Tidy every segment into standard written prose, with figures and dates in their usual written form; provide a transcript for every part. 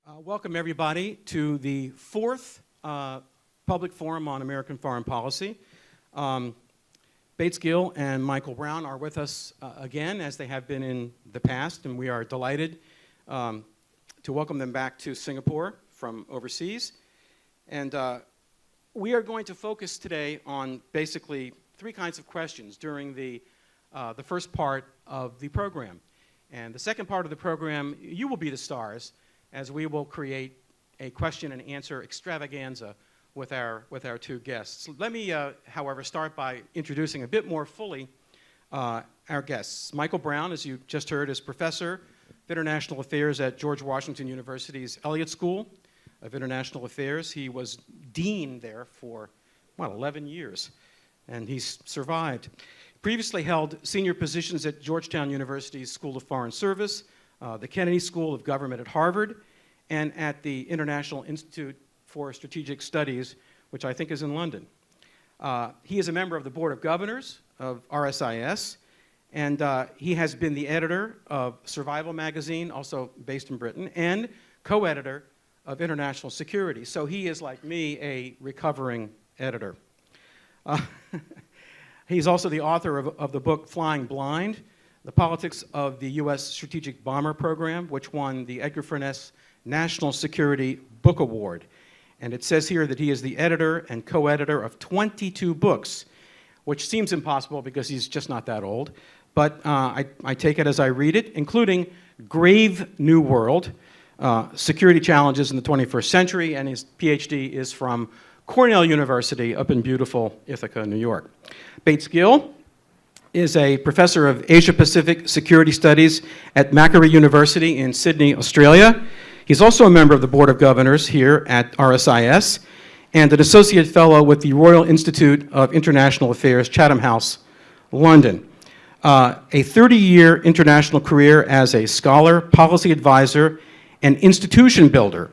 Welcome, everybody, to the fourth public forum on American foreign policy. Bates Gill and Michael Brown are with us again, as they have been in the past, and we are delighted to welcome them back to Singapore from overseas. And we are going to focus today on basically three kinds of questions during the first part of the program. And the second part of the program, you will be the stars, as we will create a question and answer extravaganza with our two guests. Let me, however, start by introducing a bit more fully our guests. Michael Brown, as you just heard, is Professor of International Affairs at George Washington University's Elliott School of International Affairs. He was dean there for, 11 years, and he's survived. Previously held senior positions at Georgetown University's School of Foreign Service, the Kennedy School of Government at Harvard, and at the International Institute for Strategic Studies, which I think is in London. He is a member of the Board of Governors of RSIS, and he has been the editor of Survival magazine, also based in Britain, and co-editor of International Security. So he is, like me, a recovering editor. He's also the author of the book Flying Blind, The Politics of the U.S. Strategic Bomber Program, which won the Edgar Furness National Security Book Award. And it says here that he is the editor and co-editor of 22 books, which seems impossible because he's just not that old. But I take it as I read it, including Grave New World, Security Challenges in the 21st Century, and his PhD is from Cornell University up in beautiful Ithaca, New York. Bates Gill is a professor of Asia-Pacific Security Studies at Macquarie University in Sydney, Australia. He's also a member of the Board of Governors here at RSIS and an associate fellow with the Royal Institute of International Affairs, Chatham House, London. A 30-year international career as a scholar, policy advisor, and institution builder,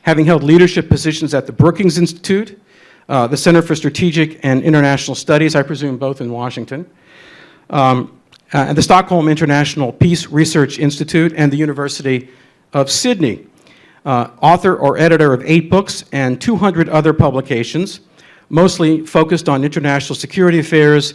having held leadership positions at the Brookings Institute, the Center for Strategic and International Studies, I presume both in Washington, and the Stockholm International Peace Research Institute, and the University of Sydney. Author or editor of 8 books and 200 other publications, mostly focused on international security affairs,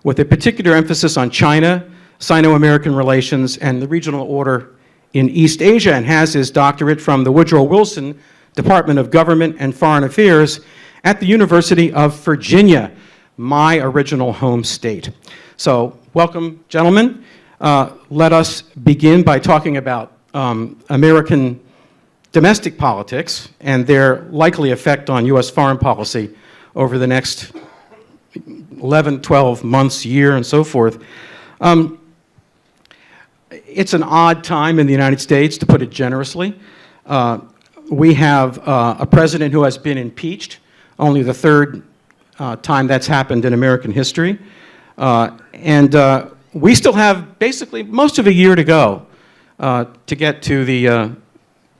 with a particular emphasis on China, Sino-American relations, and the regional order in East Asia, and has his doctorate from the Woodrow Wilson Department of Government and Foreign Affairs at the University of Virginia, my original home state. So, welcome, gentlemen. Let us begin by talking about American domestic politics and their likely effect on U.S. foreign policy over the next 11, 12 months, year, and so forth. It's an odd time in the United States, to put it generously. We have a president who has been impeached, only the third time that's happened in American history. And we still have basically most of a year to go to get to the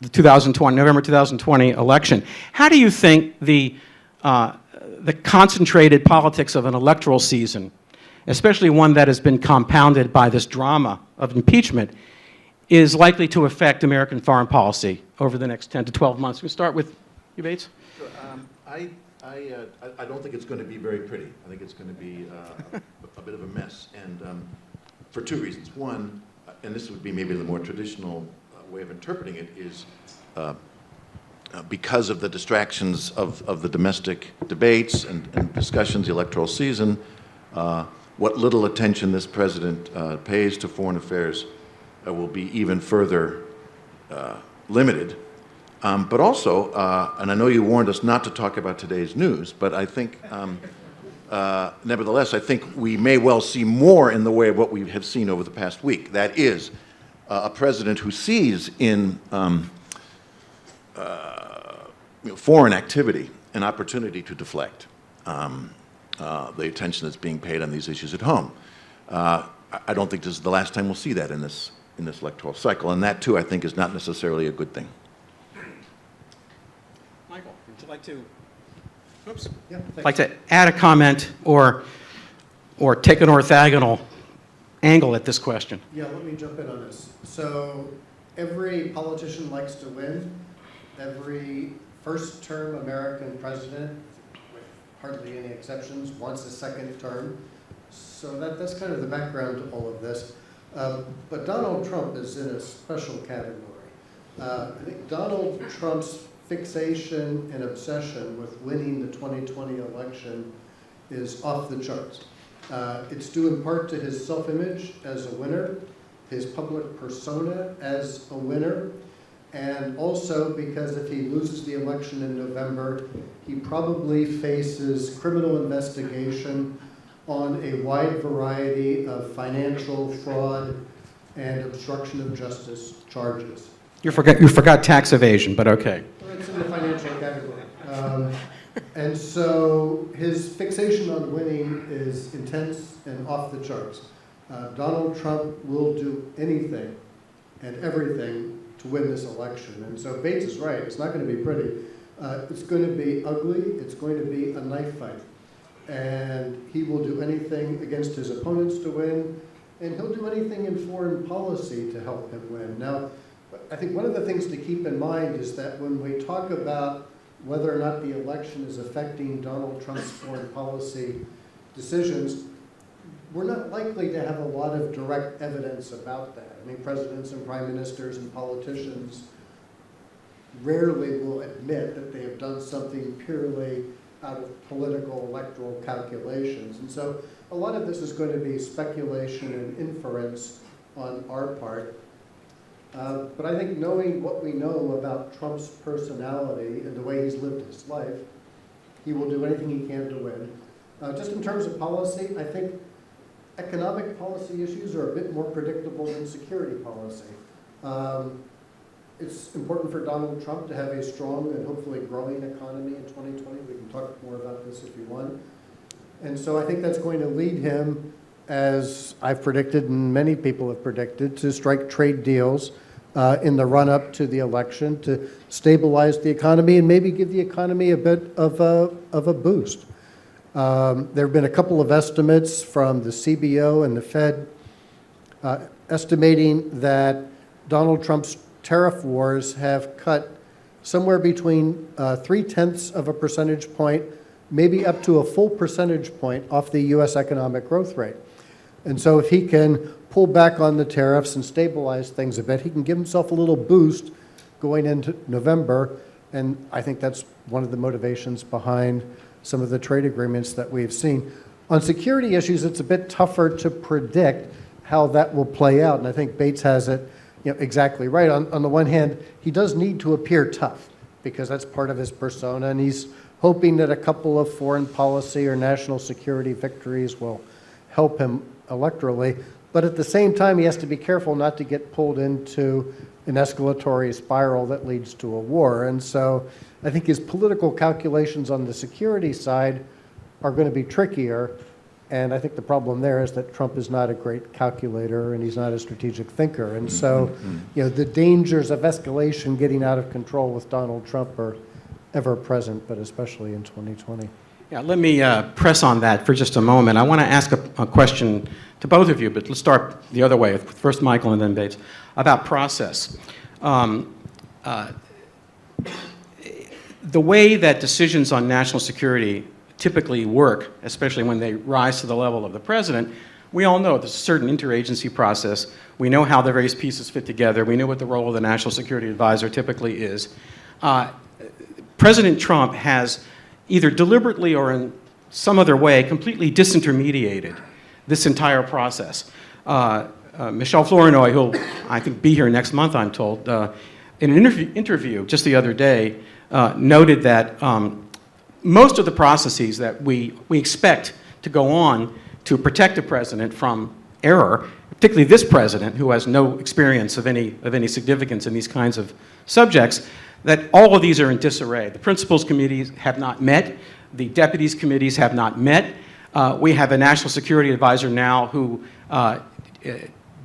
November 2020 election. How do you think the concentrated politics of an electoral season, especially one that has been compounded by this drama of impeachment, is likely to affect American foreign policy over the next 10 to 12 months? We start with you, Bates. Sure. I don't think it's going to be very pretty. I think it's going to be a bit of a mess, and for two reasons. One, and this would be maybe the more traditional way of interpreting it, is because of the distractions of the domestic debates and discussions, the electoral season, what little attention this president pays to foreign affairs will be even further limited. But also, and I know you warned us not to talk about today's news, but I think, nevertheless, I think we may well see more in the way of what we have seen over the past week. That is, a president who sees in foreign activity an opportunity to deflect the attention that's being paid on these issues at home. I don't think this is the last time we'll see that in this electoral cycle, and that too, I think, is not necessarily a good thing. Michael, would you like to? Oops. Yeah, like to add a comment or take an orthogonal angle at this question? Yeah, let me jump in on this. So every politician likes to win, Every first-term American president, with hardly any exceptions, wants a second term. So that's kind of the background to all of this. But Donald Trump is in a special category. I think Donald Trump's fixation and obsession with winning the 2020 election is off the charts. It's due in part to his self-image as a winner, his public persona as a winner, and also because if he loses the election in November, he probably faces criminal investigation on a wide variety of financial fraud and obstruction of justice charges. You forgot tax evasion, but okay. It's in the financial category. And so his fixation on winning is intense and off the charts. Donald Trump will do anything and everything to win this election. And so Bates is right. It's not going to be pretty. It's going to be ugly. It's going to be a knife fight. And he will do anything against his opponents to win, and he'll do anything in foreign policy to help him win. Now, I think one of the things to keep in mind is that when we talk about whether or not the election is affecting Donald Trump's foreign policy decisions, we're not likely to have a lot of direct evidence about that. I mean, presidents and prime ministers and politicians rarely will admit that they have done something purely out of political electoral calculations. And so a lot of this is going to be speculation and inference on our part. But I think knowing what we know about Trump's personality and the way he's lived his life, he will do anything he can to win. Just in terms of policy, I think economic policy issues are a bit more predictable than security policy. It's important for Donald Trump to have a strong and hopefully growing economy in 2020. We can talk more about this if you want. And so I think that's going to lead him, as I've predicted and many people have predicted, to strike trade deals in the run-up to the election to stabilize the economy and maybe give the economy a bit of a boost. There have been a couple of estimates from the CBO and the Fed estimating that Donald Trump's tariff wars have cut somewhere between 0.3 of a percentage point, maybe up to a full percentage point off the U.S. economic growth rate. And so if he can pull back on the tariffs and stabilize things a bit, he can give himself a little boost going into November. And I think that's one of the motivations behind some of the trade agreements that we've seen. On security issues, it's a bit tougher to predict how that will play out. And I think Bates has it exactly right. On the one hand, he does need to appear tough because that's part of his persona. And he's hoping that a couple of foreign policy or national security victories will help him electorally. But at the same time, he has to be careful not to get pulled into an escalatory spiral that leads to a war. And so I think his political calculations on the security side are going to be trickier. And I think the problem there is that Trump is not a great calculator and he's not a strategic thinker. And so, the dangers of escalation getting out of control with Donald Trump are ever present, but especially in 2020. Yeah, let me press on that for just a moment. I want to ask a question to both of you, but let's start the other way. First Michael and then Bates, about process. The way that decisions on national security typically work, especially when they rise to the level of the president, we all know there's a certain interagency process. We know how the various pieces fit together. We know what the role of the National Security Advisor typically is. President Trump has either deliberately or in some other way completely disintermediated this entire process. Michelle Flournoy, who'll, I think, be here next month, I'm told, in an interview just the other day, noted that most of the processes that we expect to go on to protect the president from error, particularly this president, who has no experience of any significance in these kinds of subjects, that all of these are in disarray. The principals committees have not met. The deputies committees have not met. We have a national security advisor now who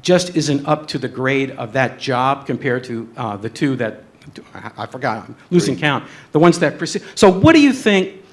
just isn't up to the grade of that job compared to the two that, I forgot, I'm losing count, the ones that precede. So what do you think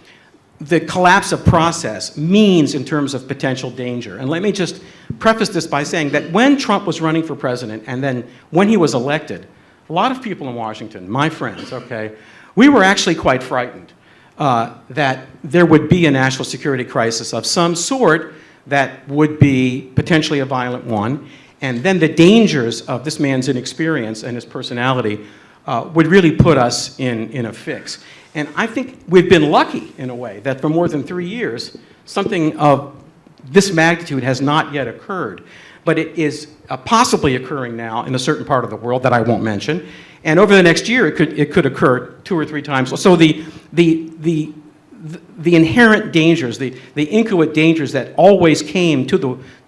the collapse of process means in terms of potential danger? And let me just preface this by saying that when Trump was running for president and then when he was elected, a lot of people in Washington, my friends, okay, we were actually quite frightened that there would be a national security crisis of some sort that would be potentially a violent one, and then the dangers of this man's inexperience and his personality would really put us in a fix. And I think we've been lucky, in a way, that for more than 3 years, something of this magnitude has not yet occurred. But it is possibly occurring now in a certain part of the world that I won't mention. And over the next year, it could occur 2 or 3 times. So the inherent dangers, the inchoate dangers that always came to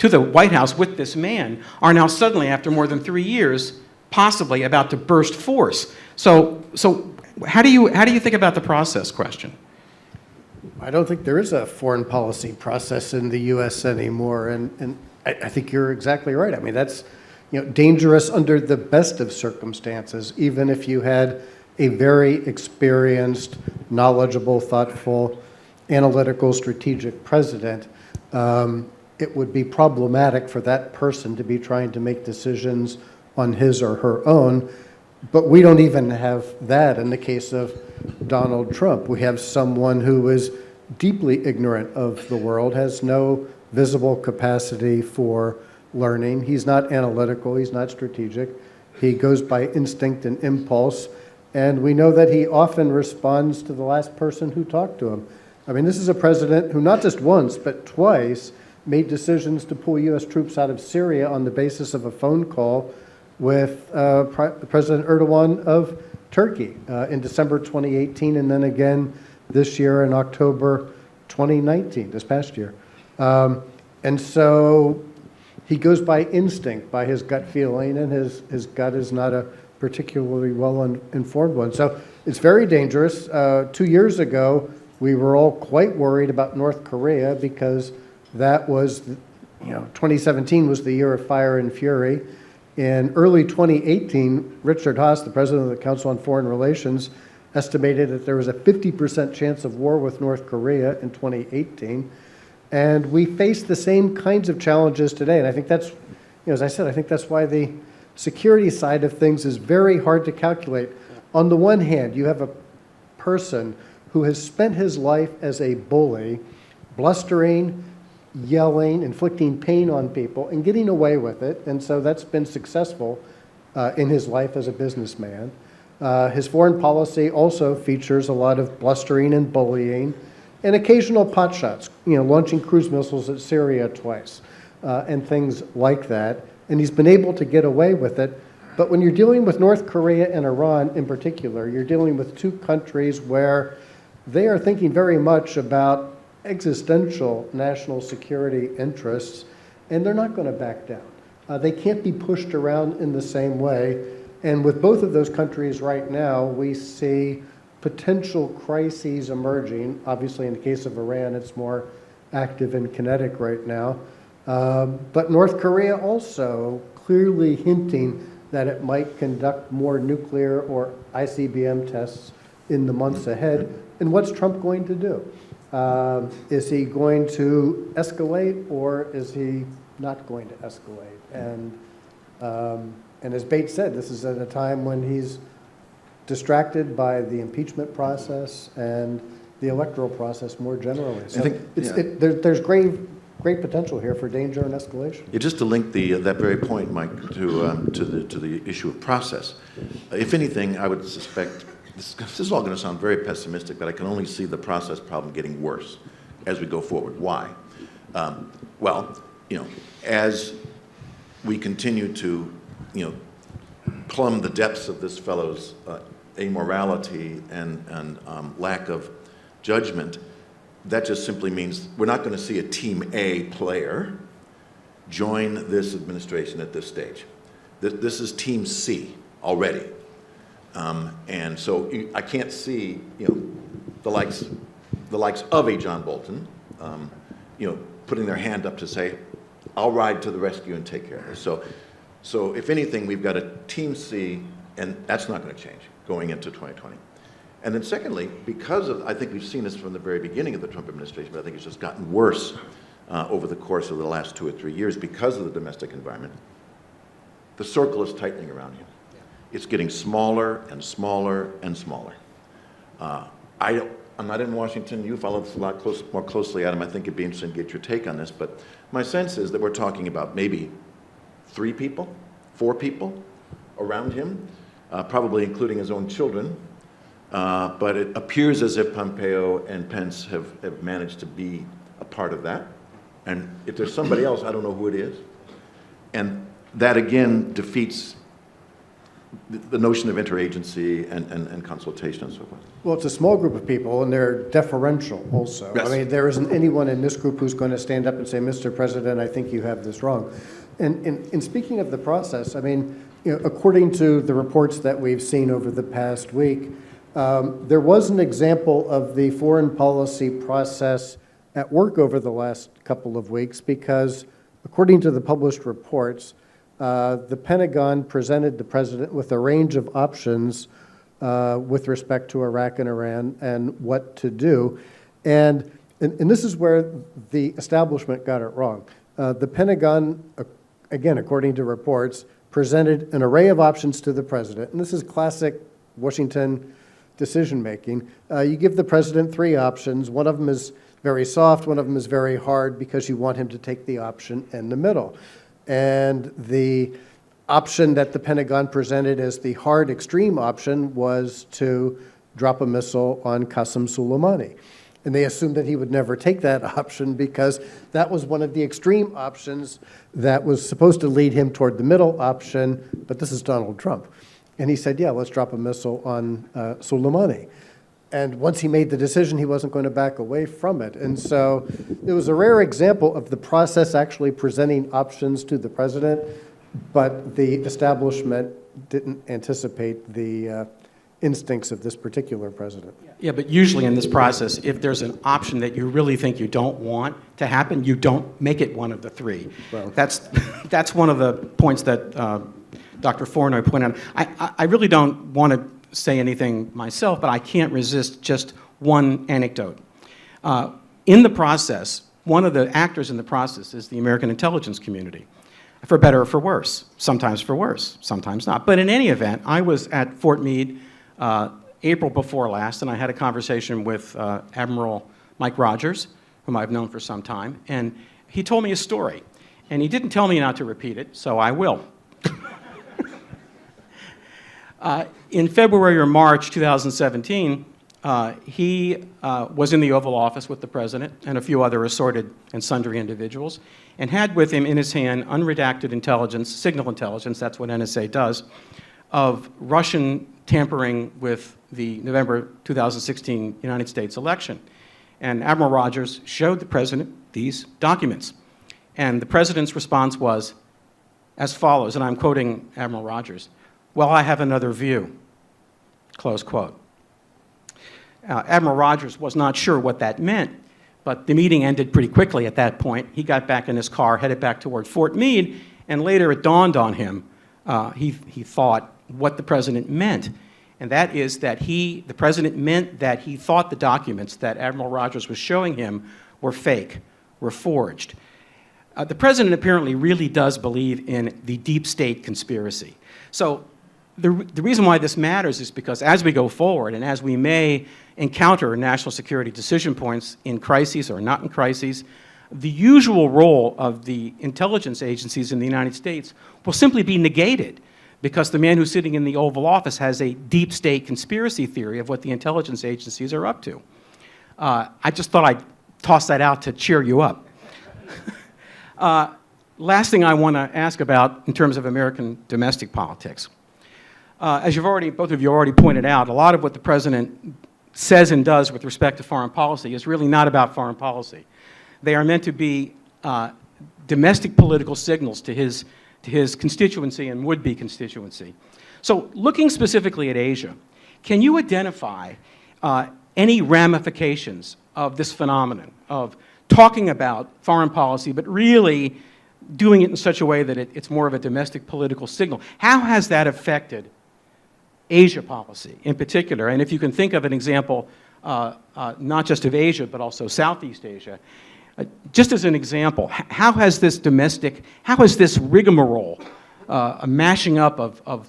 the White House with this man are now suddenly, after more than 3 years, possibly about to burst forth. So how do you think about the process question? I don't think there is a foreign policy process in the U.S. anymore, and I think you're exactly right. I mean, that's dangerous under the best of circumstances, even if you had a very experienced, knowledgeable, thoughtful, analytical, strategic president. It would be problematic for that person to be trying to make decisions on his or her own. But we don't even have that in the case of Donald Trump. We have someone who is deeply ignorant of the world, has no visible capacity for learning. He's not analytical, he's not strategic. He goes by instinct and impulse, and we know that he often responds to the last person who talked to him. I mean, this is a president who not just once, but twice made decisions to pull U.S. troops out of Syria on the basis of a phone call with President Erdogan of Turkey in December 2018, and then again this year in October 2019, this past year. And so he goes by instinct, by his gut feeling, and his gut is not a particularly well-informed one. So it's very dangerous. 2 years ago, we were all quite worried about North Korea because that was, 2017 was the year of fire and fury. In early 2018, Richard Haass, the president of the Council on Foreign Relations, estimated that there was a 50% chance of war with North Korea in 2018. And we face the same kinds of challenges today. And I think that's, as I said, I think that's why the security side of things is very hard to calculate. On the one hand, you have a person who has spent his life as a bully, blustering, yelling, inflicting pain on people, and getting away with it. And so that's been successful in his life as a businessman. His foreign policy also features a lot of blustering and bullying and occasional potshots, launching cruise missiles at Syria twice and things like that. And he's been able to get away with it. But when you're dealing with North Korea and Iran in particular, you're dealing with 2 countries where they are thinking very much about existential national security interests, and they're not going to back down. They can't be pushed around in the same way. And with both of those countries right now, we see potential crises emerging. Obviously, in the case of Iran, it's more active and kinetic right now. But North Korea also clearly hinting that it might conduct more nuclear or ICBM tests in the months ahead. And what's Trump going to do? Is he going to escalate, or is he not going to escalate? And as Bates said, this is at a time when he's distracted by the impeachment process and the electoral process more generally. So there's great potential here for danger and escalation. Yeah, just to link that very point, Mike, to the issue of process. If anything, I would suspect this is all going to sound very pessimistic, but I can only see the process problem getting worse as we go forward. Why? As we continue to, plumb the depths of this fellow's amorality and lack of judgment, that just simply means we're not going to see a Team A player join this administration at this stage. This is Team C already. And so I can't see, the likes of a John Bolton, putting their hand up to say, I'll ride to the rescue and take care of this. So if anything, we've got a Team C, and that's not going to change going into 2020. And then secondly, because of, I think we've seen this from the very beginning of the Trump administration, but I think it's just gotten worse over the course of the last 2 or 3 years because of the domestic environment, the circle is tightening around him. It's getting smaller and smaller and smaller. I'm not in Washington. You follow this a lot more closely, Adam. I think it'd be interesting to get your take on this. But my sense is that we're talking about maybe 3 people, 4 people around him, probably including his own children. But it appears as if Pompeo and Pence have managed to be a part of that. And if there's somebody else, I don't know who it is. And that, again, defeats the notion of interagency and consultation and so forth. Well, it's a small group of people, and they're deferential also. Yes. I mean, there isn't anyone in this group who's going to stand up and say, Mr. President, I think you have this wrong. And in speaking of the process, I mean, according to the reports that we've seen over the past week, there was an example of the foreign policy process at work over the last couple of weeks because, according to the published reports, the Pentagon presented the president with a range of options with respect to Iraq and Iran and what to do. And this is where the establishment got it wrong. The Pentagon, again, according to reports, presented an array of options to the president. And this is classic Washington decision-making. You give the president 3 options. One of them is very soft, one of them is very hard because you want him to take the option in the middle. And the option that the Pentagon presented as the hard extreme option was to drop a missile on Qasem Soleimani. And they assumed that he would never take that option because that was one of the extreme options that was supposed to lead him toward the middle option, but this is Donald Trump. And he said, yeah, let's drop a missile on Soleimani. And once he made the decision, he wasn't going to back away from it. And so it was a rare example of the process actually presenting options to the president, but the establishment didn't anticipate the instincts of this particular president. Yeah, but usually in this process, if there's an option that you really think you don't want to happen, you don't make it one of the 3. Well, that's one of the points that Dr. Fornoy pointed out. I really don't want to say anything myself, but I can't resist just one anecdote. In the process, one of the actors in the process is the American intelligence community, for better or for worse, sometimes not. But in any event, I was at Fort Meade April before last, and I had a conversation with Admiral Mike Rogers, whom I've known for some time, and he told me a story. And he didn't tell me not to repeat it, so I will. In February or March 2017, he was in the Oval Office with the president and a few other assorted and sundry individuals, and had with him in his hand unredacted intelligence, signal intelligence, that's what NSA does, of Russian tampering with the November 2016 United States election. And Admiral Rogers showed the president these documents. And the president's response was as follows, and I'm quoting Admiral Rogers, "Well, I have another view," close quote. Admiral Rogers was not sure what that meant, but the meeting ended pretty quickly at that point. He got back in his car, headed back toward Fort Meade, and later it dawned on him, he thought, what the president meant. And that is that the president meant that he thought the documents that Admiral Rogers was showing him were fake, were forged. The president apparently really does believe in the deep state conspiracy. So the reason why this matters is because as we go forward and as we may encounter national security decision points in crises or not in crises, the usual role of the intelligence agencies in the United States will simply be negated because the man who's sitting in the Oval Office has a deep state conspiracy theory of what the intelligence agencies are up to. I just thought I'd toss that out to cheer you up. Last thing I want to ask about in terms of American domestic politics. As both of you already pointed out, a lot of what the president says and does with respect to foreign policy is really not about foreign policy. They are meant to be domestic political signals to his constituency and would-be constituency. So looking specifically at Asia, can you identify any ramifications of this phenomenon of talking about foreign policy but really doing it in such a way that it's more of a domestic political signal? How has that affected Asia policy in particular? And if you can think of an example, not just of Asia, but also Southeast Asia, just as an example, how has this rigmarole a mashing up of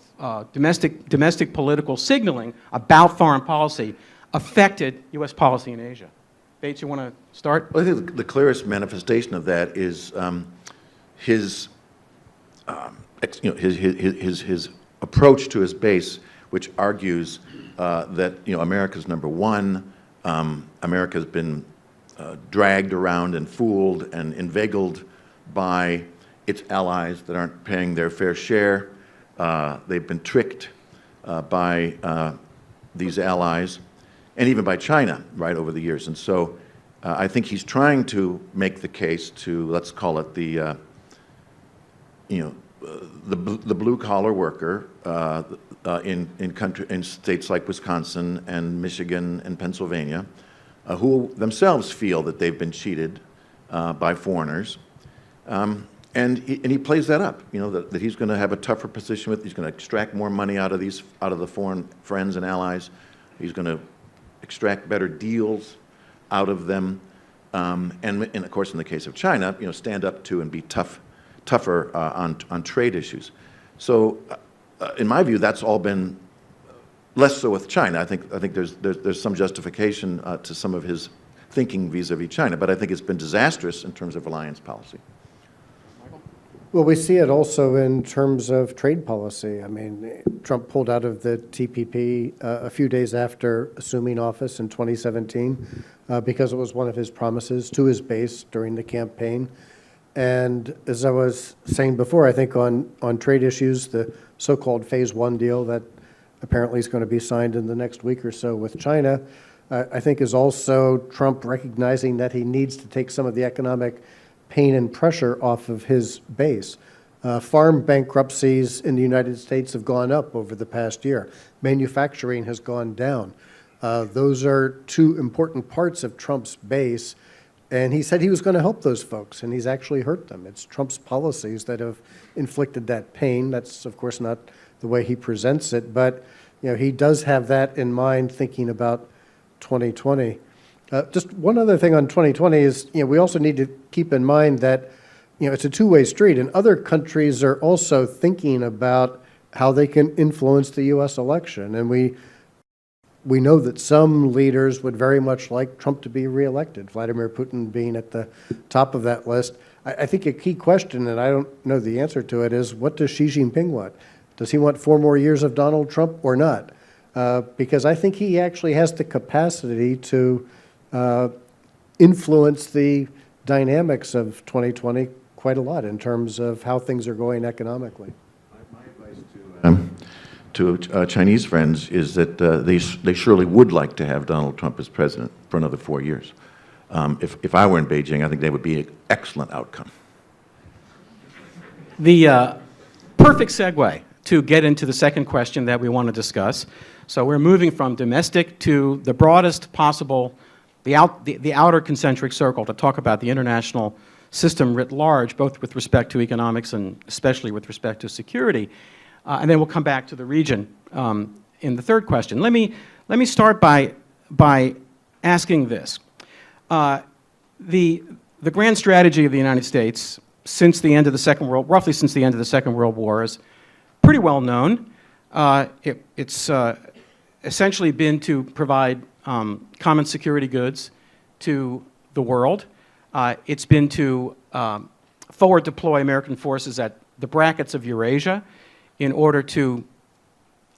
domestic political signaling about foreign policy affected U.S. policy in Asia. Bates, you want to start? Well, I think the clearest manifestation of that is his his approach to his base, which argues that America's number one. America's been dragged around and fooled and inveigled by its allies that aren't paying their fair share. They've been tricked by these allies, and even by China, right, over the years. And so I think he's trying to make the case to, let's call it the blue-collar worker in states like Wisconsin and Michigan and Pennsylvania, who themselves feel that they've been cheated by foreigners. And he plays that up, that he's going to have a tougher position he's going to extract more money out of the foreign friends and allies. He's going to extract better deals out of them, and of course, in the case of China, stand up to and be tougher on trade issues. So, in my view, that's all been less so with China. I think there's some justification to some of his thinking vis-a-vis China, but I think it's been disastrous in terms of alliance policy. Well, we see it also in terms of trade policy. I mean, Trump pulled out of the TPP a few days after assuming office in 2017 because it was one of his promises to his base during the campaign. And as I was saying before, I think on trade issues, the so-called Phase 1 deal that apparently is going to be signed in the next week or so with China, I think is also Trump recognizing that he needs to take some of the economic pain and pressure off of his base. Farm bankruptcies in the United States have gone up over the past year. Manufacturing has gone down. Those are two important parts of Trump's base, and he said he was going to help those folks, and he's actually hurt them. It's Trump's policies that have inflicted that pain. That's, of course, not the way he presents it, but he does have that in mind thinking about 2020. Just one other thing on 2020 is, we also need to keep in mind that, it's a two-way street, and other countries are also thinking about how they can influence the U.S. election. And we know that some leaders would very much like Trump to be reelected, Vladimir Putin being at the top of that list. I think a key question, and I don't know the answer to it, is what does Xi Jinping want? Does he want 4 more years of Donald Trump or not? Because I think he actually has the capacity to influence the dynamics of 2020 quite a lot in terms of how things are going economically. My advice to Chinese friends is that they surely would like to have Donald Trump as president for another 4 years. If I were in Beijing, I think that would be an excellent outcome. The perfect segue to get into the second question that we want to discuss. So we're moving from domestic to the broadest possible, the outer concentric circle, to talk about the international system writ large, both with respect to economics and especially with respect to security. And then we'll come back to the region in the third question. Let me start by asking this. The grand strategy of the United States since the end of the roughly since the end of the Second World War is pretty well known. It's essentially been to provide common security goods to the world. It's been to forward deploy American forces at the brackets of Eurasia in order to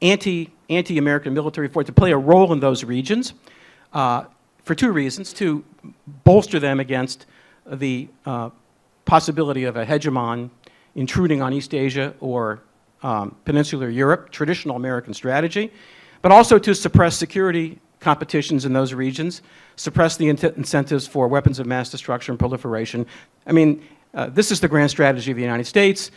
anti-American military force, to play a role in those regions for 2 reasons: to bolster them against the possibility of a hegemon intruding on East Asia or peninsular Europe, traditional American strategy, but also to suppress security competitions in those regions, suppress the incentives for weapons of mass destruction and proliferation. I mean, this is the grand strategy of the United States.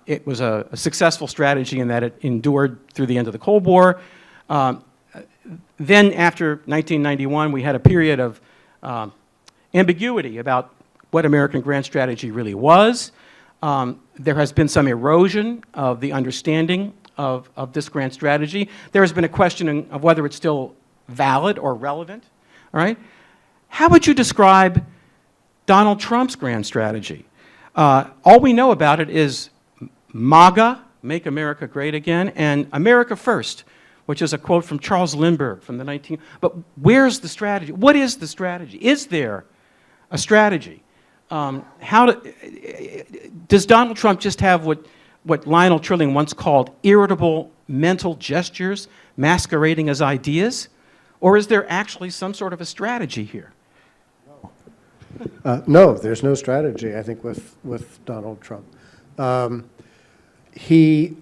It was a successful strategy in that it endured through the end of the Cold War. Then after 1991, we had a period of ambiguity about what American grand strategy really was. There has been some erosion of the understanding of this grand strategy. There has been a question of whether it's still valid or relevant. All right? How would you describe Donald Trump's grand strategy? All we know about it is MAGA, Make America Great Again, and America First, which is a quote from Charles Lindbergh from the 19... But where's the strategy? What is the strategy? Is there a strategy? Does Donald Trump just have what Lionel Trilling once called irritable mental gestures masquerading as ideas? Or is there actually some sort of a strategy here? No, there's no strategy, I think, with Donald Trump. He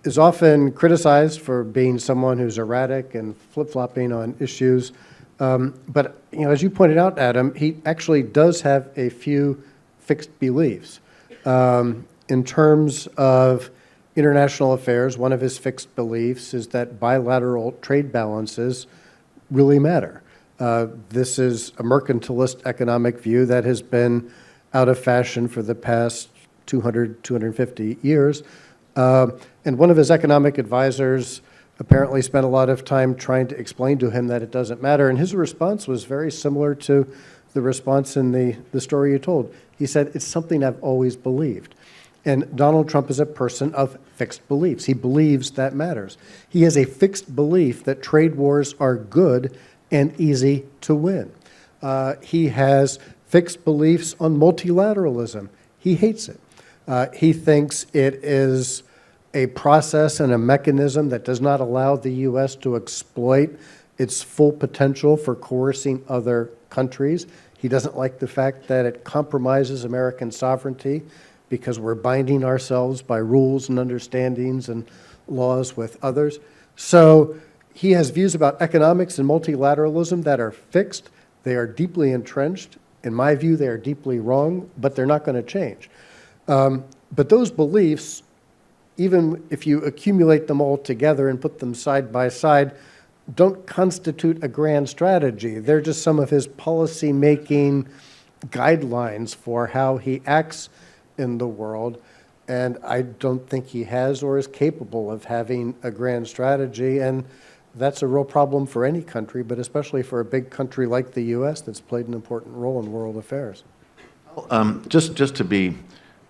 is often criticized for being someone who's erratic and flip-flopping on issues. But as you pointed out, Adam, he actually does have a few fixed beliefs. In terms of international affairs, one of his fixed beliefs is that bilateral trade balances really matter. This is a mercantilist economic view that has been out of fashion for the past 200, 250 years. And one of his economic advisors apparently spent a lot of time trying to explain to him that it doesn't matter. And his response was very similar to the response in the story you told. He said, it's something I've always believed. And Donald Trump is a person of fixed beliefs. He believes that matters. He has a fixed belief that trade wars are good and easy to win. He has fixed beliefs on multilateralism. He hates it. He thinks it is a process and a mechanism that does not allow the U.S. to exploit its full potential for coercing other countries. He doesn't like the fact that it compromises American sovereignty because we're binding ourselves by rules and understandings and laws with others. So he has views about economics and multilateralism that are fixed. They are deeply entrenched. In my view, they are deeply wrong, but they're not going to change. But those beliefs, even if you accumulate them all together and put them side by side, don't constitute a grand strategy. They're just some of his policy-making guidelines for how he acts in the world. And I don't think he has or is capable of having a grand strategy. And that's a real problem for any country, but especially for a big country like the U.S. that's played an important role in world affairs. Just to be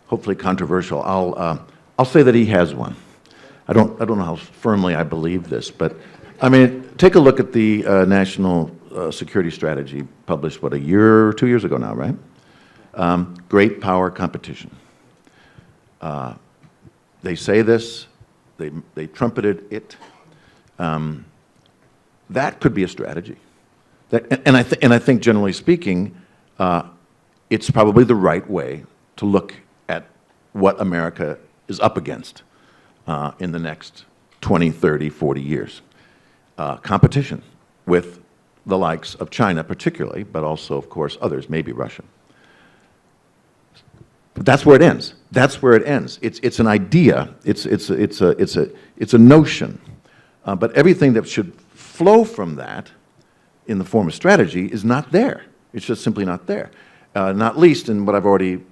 hopefully controversial, I'll say that he has one. I don't know how firmly I believe this, but I mean, take a look at the national security strategy published, what, a year or 2 years ago now, right? Great power competition. They say this, they trumpeted it. That could be a strategy. And I think generally speaking, it's probably the right way to look at what America is up against in the next 20, 30, 40 years. Competition with the likes of China particularly, but also, of course, others, maybe Russia. But that's where it ends. That's where it ends. It's an idea. It's a notion. But everything that should flow from that in the form of strategy is not there. It's just simply not there. Not least in what I've already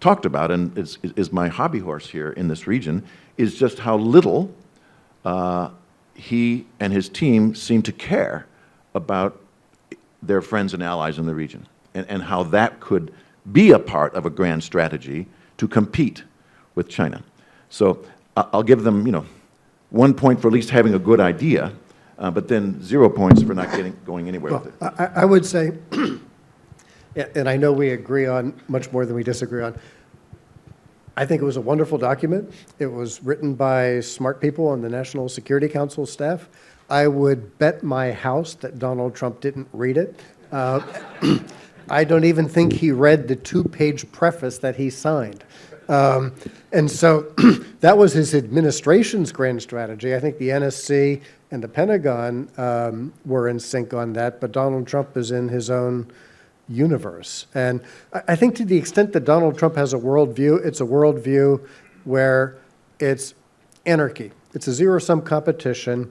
talked about, and is my hobby horse here in this region, is just how little he and his team seem to care about their friends and allies in the region, and how that could be a part of a grand strategy to compete with China. So I'll give them, 1 point for at least having a good idea, but then 0 points for not going anywhere with it. I would say, and I know we agree on much more than we disagree on, I think it was a wonderful document. It was written by smart people on the National Security Council staff. I would bet my house that Donald Trump didn't read it. I don't even think he read the 2-page preface that he signed. And so that was his administration's grand strategy. I think the NSC and the Pentagon were in sync on that, but Donald Trump is in his own universe. And I think to the extent that Donald Trump has a worldview, it's a worldview where it's anarchy. It's a zero-sum competition.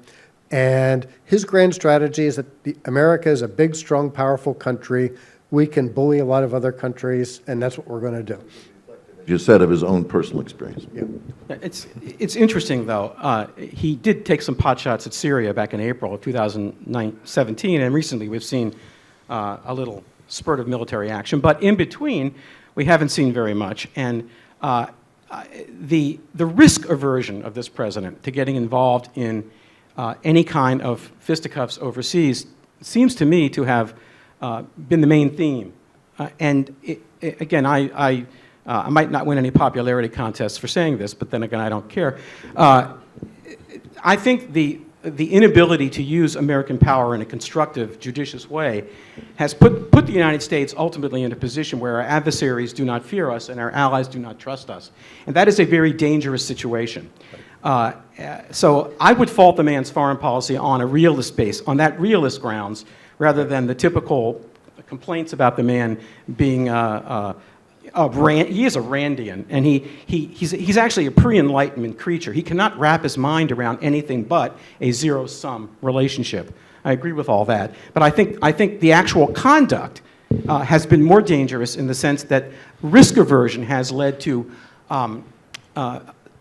And his grand strategy is that America is a big, strong, powerful country. We can bully a lot of other countries, and that's what we're going to do. You said of his own personal experience. Yeah. It's interesting, though. He did take some pot shots at Syria back in April of 2017, and recently we've seen a little spurt of military action. But in between, we haven't seen very much. And the risk aversion of this president to getting involved in any kind of fisticuffs overseas seems to me to have been the main theme. Again, I might not win any popularity contests for saying this, but then again, I don't care. I think the inability to use American power in a constructive, judicious way has put the United States ultimately in a position where our adversaries do not fear us and our allies do not trust us. And that is a very dangerous situation. So I would fault the man's foreign policy on a realist base, on that realist grounds, rather than the typical complaints about the man being he is a Randian, and he's actually a pre-Enlightenment creature. He cannot wrap his mind around anything but a zero-sum relationship. I agree with all that, but I think the actual conduct has been more dangerous in the sense that risk aversion has led to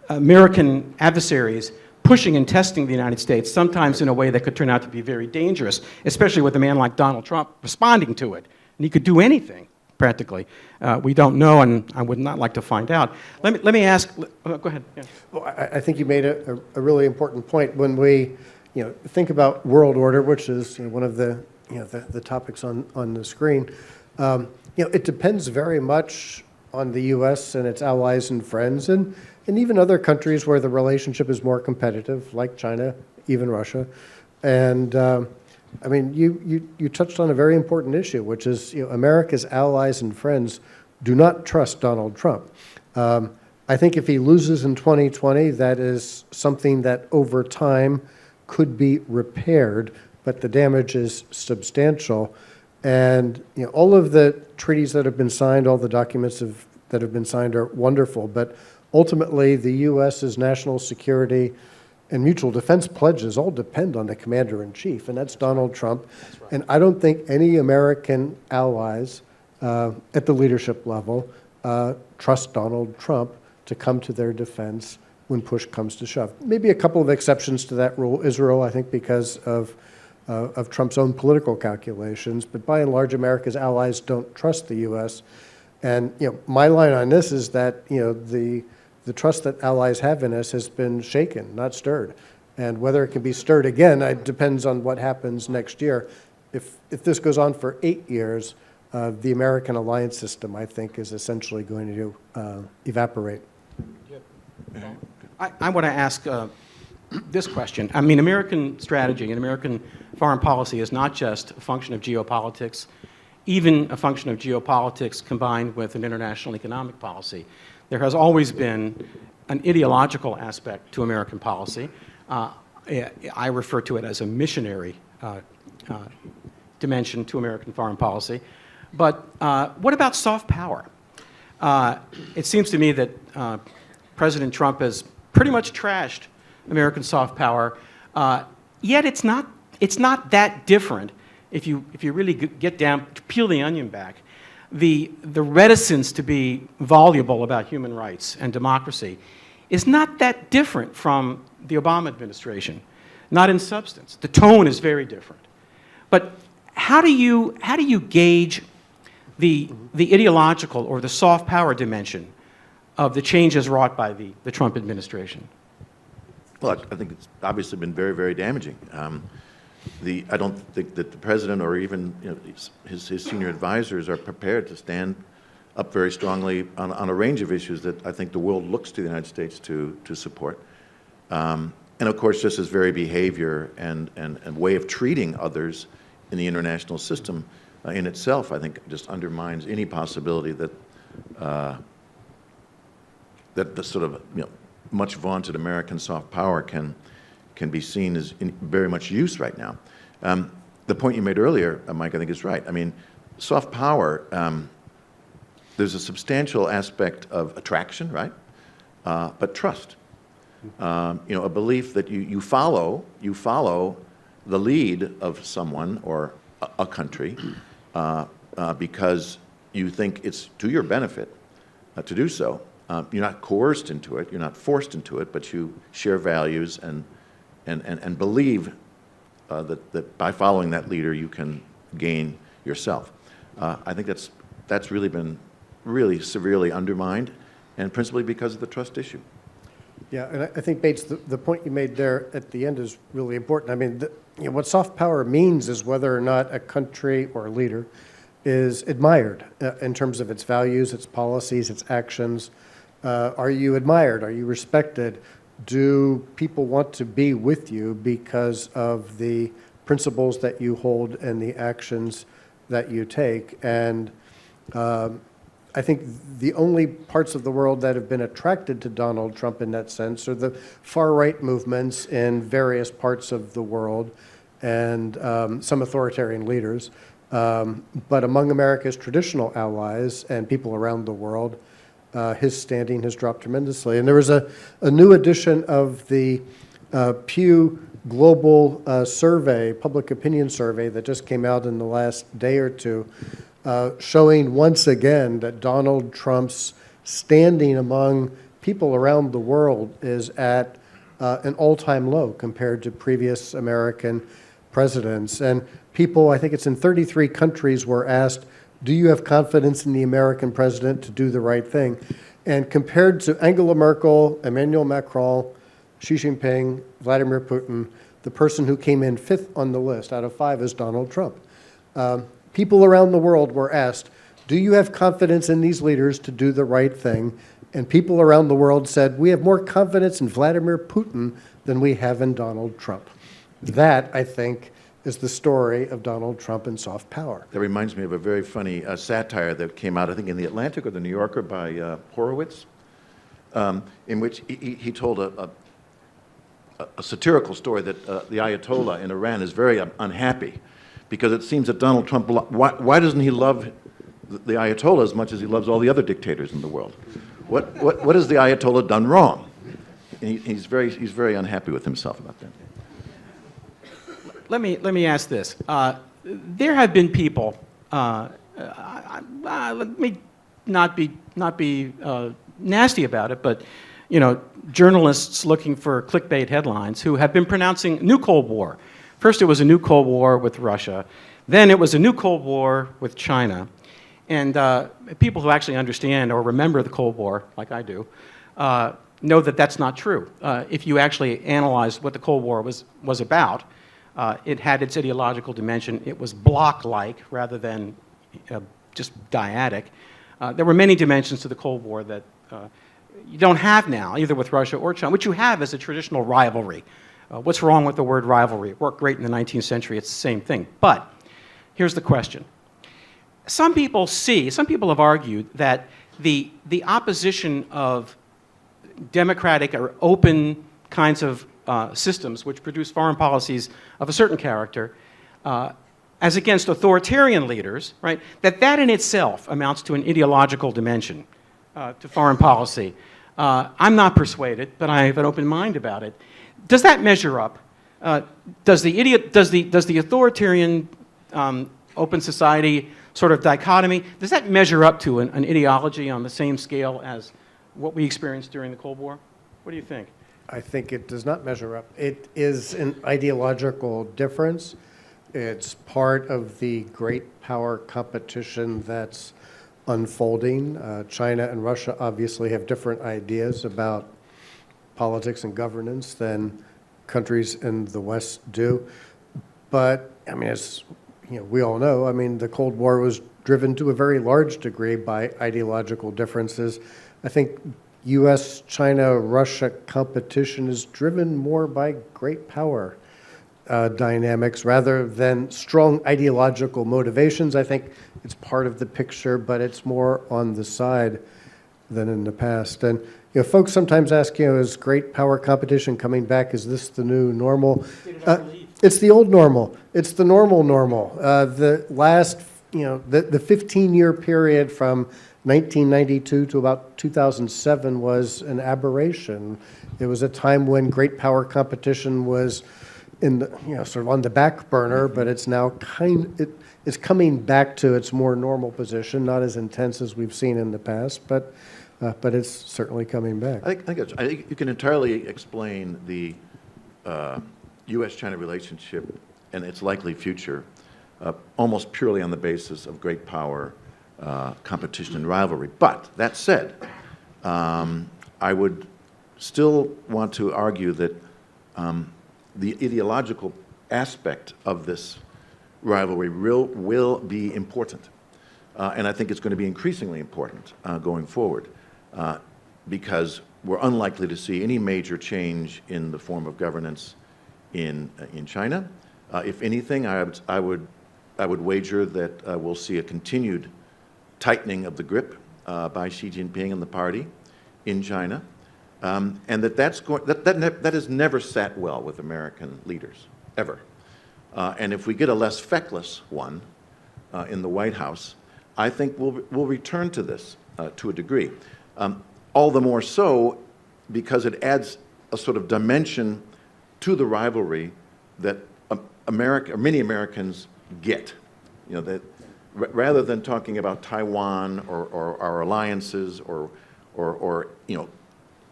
American adversaries pushing and testing the United States, sometimes in a way that could turn out to be very dangerous, especially with a man like Donald Trump responding to it. And he could do anything, practically. We don't know, and I would not like to find out. Let me ask, go ahead. Yeah. Well, I think you made a really important point. When we think about world order, which is one of the the topics on the screen, it depends very much on the U.S. and its allies and friends, and even other countries where the relationship is more competitive, like China, even Russia. And I mean, you touched on a very important issue, which is America's allies and friends do not trust Donald Trump. I think if he loses in 2020, that is something that over time could be repaired, but the damage is substantial. And all of the treaties that have been signed, all the documents that have been signed are wonderful, but ultimately the U.S.'s national security and mutual defense pledges all depend on the commander-in-chief, and that's Donald Trump. That's right. And I don't think any American allies at the leadership level trust Donald Trump to come to their defense when push comes to shove. Maybe a couple of exceptions to that rule. Israel, I think, because of Trump's own political calculations, but by and large, America's allies don't trust the U.S. And my line on this is that the trust that allies have in us has been shaken, not stirred. And whether it can be stirred again, it depends on what happens next year. If this goes on for 8 years, the American alliance system, I think, is essentially going to evaporate. I want to ask this question. I mean, American strategy and American foreign policy is not just a function of geopolitics, even a function of geopolitics combined with an international economic policy. There has always been an ideological aspect to American policy. I refer to it as a missionary dimension to American foreign policy. But what about soft power? It seems to me that President Trump has pretty much trashed American soft power, yet it's not that different if you really get down, peel the onion back. The reticence to be voluble about human rights and democracy is not that different from the Obama administration, not in substance. The tone is very different. But how do you gauge the ideological or the soft power dimension of the changes wrought by the Trump administration? Well, I think it's obviously been very, very damaging. I don't think that the president or even his senior advisors are prepared to stand up very strongly on a range of issues that I think the world looks to the United States to support. And of course, just his very behavior and way of treating others in the international system in itself, I think, just undermines any possibility that that the sort of much vaunted American soft power can be seen as in very much use right now. The point you made earlier, Mike, I think is right. I mean, soft power, there's a substantial aspect of attraction, right? But trust. A belief that you follow the lead of someone or a country because you think it's to your benefit to do so. You're not coerced into it, you're not forced into it, but you share values and believe that by following that leader you can gain yourself. I think that's really been really severely undermined and principally because of the trust issue. Yeah, and I think, Bates, the point you made there at the end is really important. I mean, what soft power means is whether or not a country or a leader is admired in terms of its values, its policies, its actions. Are you admired? Are you respected? Do people want to be with you because of the principles that you hold and the actions that you take? And I think the only parts of the world that have been attracted to Donald Trump in that sense are the far-right movements in various parts of the world and some authoritarian leaders. But among America's traditional allies and people around the world, his standing has dropped tremendously. And there was a new edition of the Pew Global Survey, public opinion survey, that just came out in the last day or two, showing once again that Donald Trump's standing among people around the world is at an all-time low compared to previous American presidents. And people, I think it's in 33 countries, were asked, do you have confidence in the American president to do the right thing? And compared to Angela Merkel, Emmanuel Macron, Xi Jinping, Vladimir Putin, the person who came in 5th on the list out of 5 is Donald Trump. People around the world were asked, do you have confidence in these leaders to do the right thing? And people around the world said, we have more confidence in Vladimir Putin than we have in Donald Trump. That, I think, is the story of Donald Trump and soft power. That reminds me of a very funny satire that came out, I think, in The Atlantic or The New Yorker by Horowitz, in which he told a satirical story that the Ayatollah in Iran is very unhappy because it seems that Donald Trump, why doesn't he love the Ayatollah as much as he loves all the other dictators in the world? What has the Ayatollah done wrong? And he's very unhappy with himself about that. Let me ask this. There have been people, let me not be nasty about it, but journalists looking for clickbait headlines who have been pronouncing new Cold War. First it was a new Cold War with Russia, then it was a new Cold War with China. And people who actually understand or remember the Cold War, like I do, know that that's not true. If you actually analyze what the Cold War was about, it had its ideological dimension. It was block-like rather than just dyadic. There were many dimensions to the Cold War that you don't have now, either with Russia or China. What you have is a traditional rivalry. What's wrong with the word rivalry? It worked great in the 19th century. It's the same thing. But here's the question. Some people have argued that the opposition of democratic or open kinds of systems which produce foreign policies of a certain character as against authoritarian leaders, right, that in itself amounts to an ideological dimension to foreign policy. I'm not persuaded, but I have an open mind about it. Does that measure up? Does the authoritarian open society sort of dichotomy, does that measure up to an ideology on the same scale as what we experienced during the Cold War? What do you think? I think it does not measure up. It is an ideological difference. It's part of the great power competition that's unfolding. China and Russia obviously have different ideas about politics and governance than countries in the West do. But, I mean, as we all know, I mean, the Cold War was driven to a very large degree by ideological differences. I think U.S., China, Russia competition is driven more by great power dynamics rather than strong ideological motivations. I think it's part of the picture, but it's more on the side than in the past. And folks sometimes ask, is great power competition coming back? Is this the new normal? It's the old normal. It's the normal. The last, the 15-year period from 1992 to about 2007 was an aberration. It was a time when great power competition was in the, sort of on the back burner, but it's now it's coming back to its more normal position, not as intense as we've seen in the past, but it's certainly coming back. I think you can entirely explain the U.S.-China relationship and its likely future almost purely on the basis of great power competition and rivalry. But that said, I would still want to argue that the ideological aspect of this rivalry will be important. And I think it's going to be increasingly important going forward because we're unlikely to see any major change in the form of governance in China. If anything, I would wager that we'll see a continued tightening of the grip by Xi Jinping and the party in China, and that has never sat well with American leaders, ever. And if we get a less feckless one in the White House, I think we'll return to this to a degree. All the more so because it adds a sort of dimension to the rivalry that many Americans get. You know, that rather than talking about Taiwan or our alliances or you know,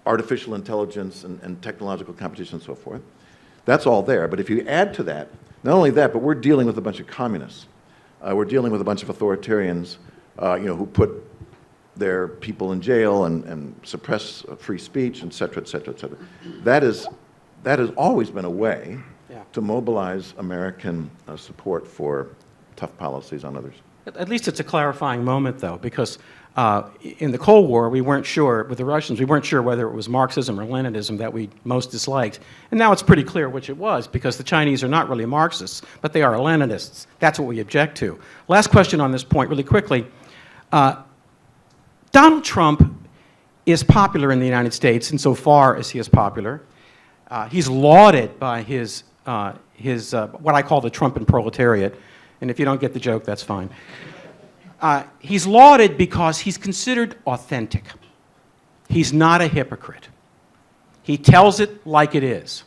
artificial intelligence and technological competition and so forth, that's all there. But if you add to that, not only that, but we're dealing with a bunch of communists. We're dealing with a bunch of authoritarians, you know, who put their people in jail and suppress free speech, et cetera, et cetera, et cetera. That has always been a way to mobilize American support for tough policies on others. At least it's a clarifying moment, though, because in the Cold War, we weren't sure, with the Russians, we weren't sure whether it was Marxism or Leninism that we most disliked. And now it's pretty clear which it was, because the Chinese are not really Marxists, but they are Leninists. That's what we object to. Last question on this point, really quickly. Donald Trump is popular in the United States insofar as he is popular. He's lauded by his what I call the Trumpan proletariat. And if you don't get the joke, that's fine. He's lauded because he's considered authentic. He's not a hypocrite. He tells it like it is.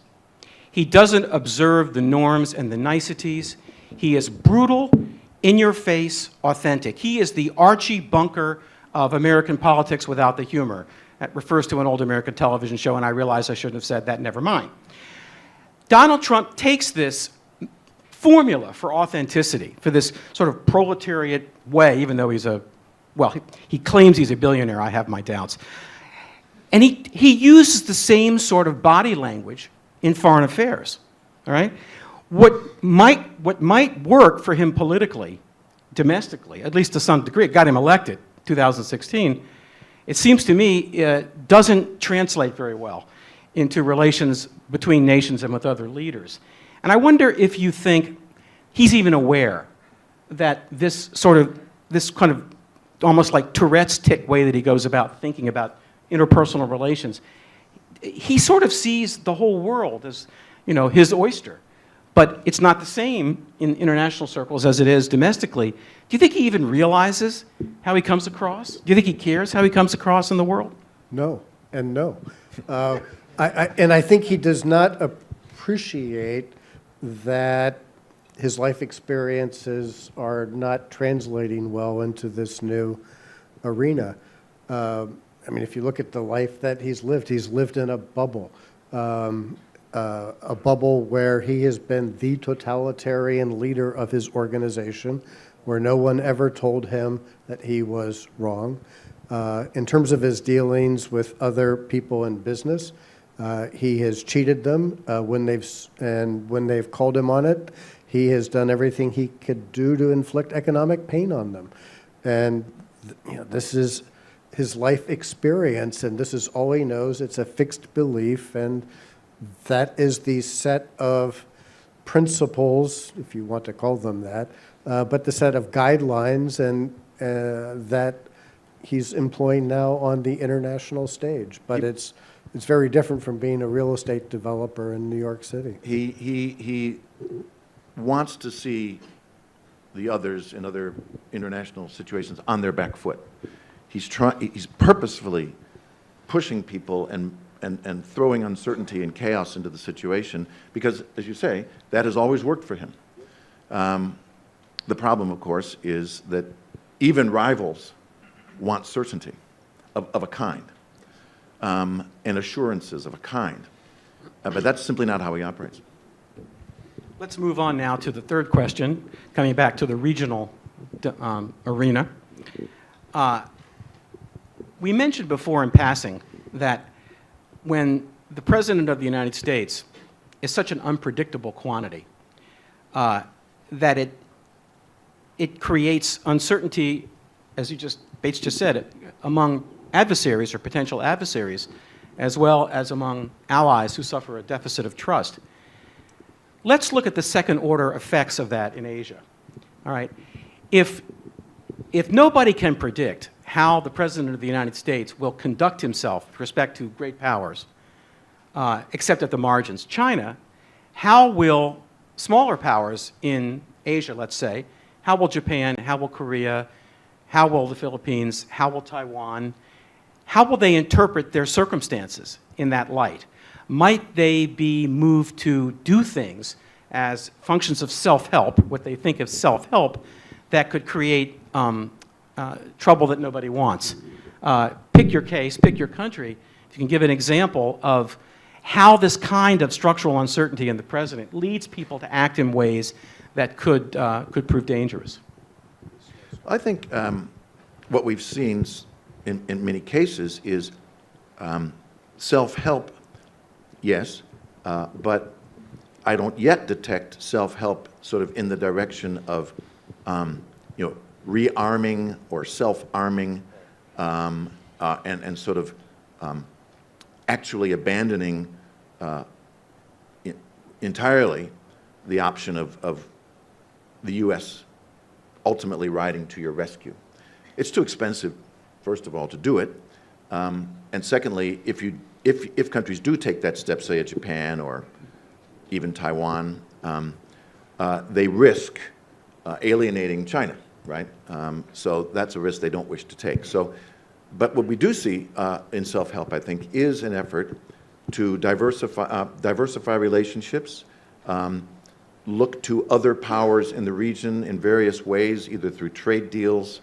He doesn't observe the norms and the niceties. He is brutal, in-your-face, authentic. He is the Archie Bunker of American politics without the humor. That refers to an old American television show, and I realize I shouldn't have said that, never mind. Donald Trump takes this formula for authenticity, for this sort of proletariat way, even though he's he claims he's a billionaire, I have my doubts. And he uses the same sort of body language in foreign affairs, all right? What might work for him politically, domestically, at least to some degree, it got him elected 2016, it seems to me doesn't translate very well into relations between nations and with other leaders. And I wonder if you think he's even aware that this kind of almost like Tourette's tic way that he goes about thinking about interpersonal relations, he sort of sees the whole world as, you know, his oyster. But it's not the same in international circles as it is domestically. Do you think he even realizes how he comes across? Do you think he cares how he comes across in the world? No, and no. And I think he does not appreciate that his life experiences are not translating well into this new arena. I mean, if you look at the life that he's lived in a bubble where he has been the totalitarian leader of his organization, where no one ever told him that he was wrong. In terms of his dealings with other people in business, he has cheated them when they've called him on it. He has done everything he could do to inflict economic pain on them. And you know, this is his life experience, and this is all he knows. It's a fixed belief, and that is the set of principles, if you want to call them that, but the set of guidelines and that he's employing now on the international stage. But it's very different from being a real estate developer in New York City. He wants to see the others in other international situations on their back foot. He's purposefully pushing people and throwing uncertainty and chaos into the situation because, as you say, that has always worked for him. The problem, of course, is that even rivals want certainty of a kind and assurances of a kind. But that's simply not how he operates. Let's move on now to the third question, coming back to the regional arena. We mentioned before in passing that when the President of the United States is such an unpredictable quantity, that it creates uncertainty, as Bates just said, among adversaries or potential adversaries, as well as among allies who suffer a deficit of trust. Let's look at the second-order effects of that in Asia. All right. If nobody can predict how the President of the United States will conduct himself with respect to great powers, except at the margins, China, how will smaller powers in Asia, let's say, how will Japan, how will Korea, how will the Philippines, how will Taiwan, how will they interpret their circumstances in that light? Might they be moved to do things as functions of self-help, what they think of self-help, that could create trouble that nobody wants? Pick your case, pick your country. If you can give an example of how this kind of structural uncertainty in the president leads people to act in ways that could prove dangerous. I think what we've seen in many cases is self-help, yes, but I don't yet detect self-help sort of in the direction of rearming or self-arming and sort of actually abandoning entirely the option of the U.S. ultimately riding to your rescue. It's too expensive, first of all, to do it, and secondly, if countries do take that step, say, Japan or even Taiwan, they risk alienating China, right? So that's a risk they don't wish to take. So, but what we do see in self-help, I think, is an effort to diversify relationships, look to other powers in the region in various ways, either through trade deals,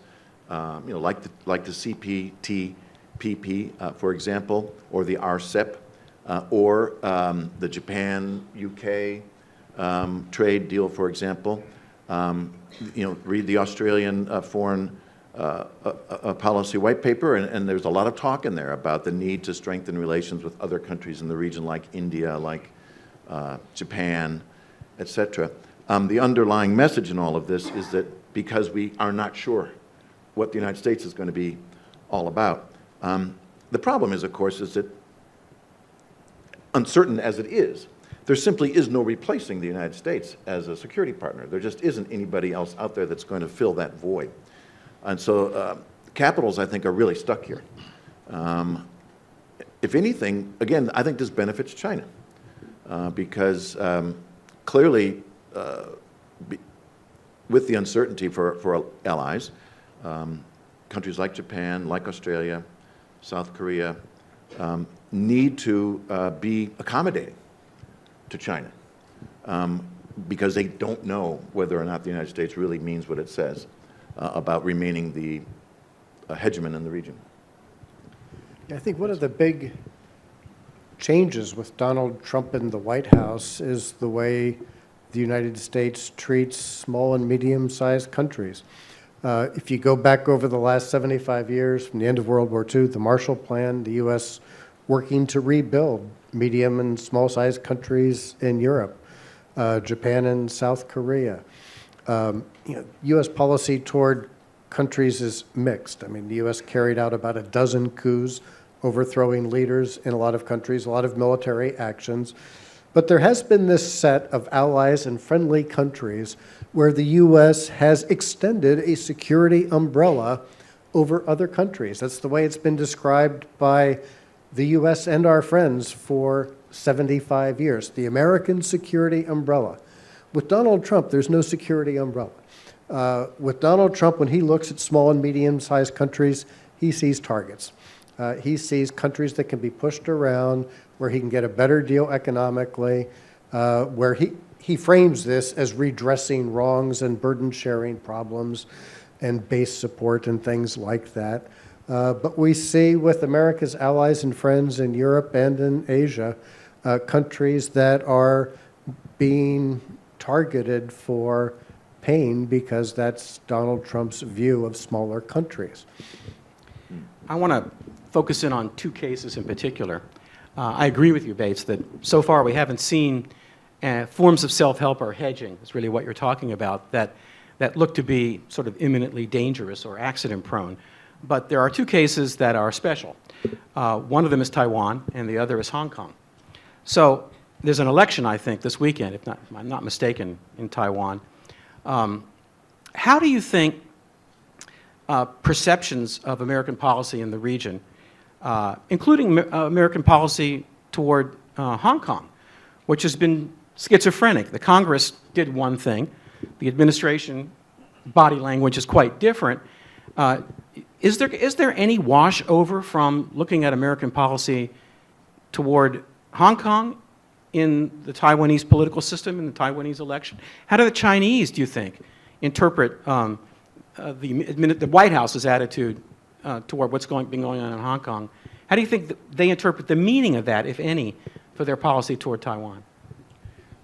like the CPTPP, for example, or the RCEP, or the Japan-UK trade deal, for example. Read the Australian foreign policy white paper, and there's a lot of talk in there about the need to strengthen relations with other countries in the region, like India, like Japan, etc. The underlying message in all of this is that because we are not sure what the United States is going to be all about. The problem is, of course, is that uncertain as it is, there simply is no replacing the United States as a security partner. There just isn't anybody else out there that's going to fill that void. And so capitals, I think, are really stuck here. If anything, again, I think this benefits China because clearly with the uncertainty for allies, countries like Japan, like Australia, South Korea, need to be accommodating to China because they don't know whether or not the United States really means what it says about remaining the hegemon in the region. I think one of the big changes with Donald Trump in the White House is the way the United States treats small and medium-sized countries. If you go back over the last 75 years, from the end of World War II, the Marshall Plan, the U.S. working to rebuild medium and small-sized countries in Europe, Japan and South Korea. U.S. policy toward countries is mixed. I mean, the U.S. carried out about a dozen coups, overthrowing leaders in a lot of countries, a lot of military actions. But there has been this set of allies and friendly countries where the U.S. has extended a security umbrella over other countries. That's the way it's been described by the U.S. and our friends for 75 years, the American security umbrella. With Donald Trump, there's no security umbrella. With Donald Trump, when he looks at small and medium-sized countries, he sees targets. He sees countries that can be pushed around, where he can get a better deal economically, where he frames this as redressing wrongs and burden-sharing problems and base support and things like that. But we see with America's allies and friends in Europe and in Asia, countries that are being targeted for pain because that's Donald Trump's view of smaller countries. I want to focus in on two cases in particular. I agree with you, Bates, that so far we haven't seen forms of self-help or hedging, is really what you're talking about, that look to be sort of imminently dangerous or accident-prone. But there are two cases that are special. One of them is Taiwan, and the other is Hong Kong. So there's an election, I think, this weekend, if I'm not mistaken, in Taiwan. How do you think perceptions of American policy in the region, including American policy toward Hong Kong, which has been schizophrenic? The Congress did one thing. The administration body language is quite different. Is there any wash over from looking at American policy toward Hong Kong in the Taiwanese political system, in the Taiwanese election? How do the Chinese, do you think, interpret the White House's attitude toward what's been going on in Hong Kong? How do you think that they interpret the meaning of that, if any, for their policy toward Taiwan?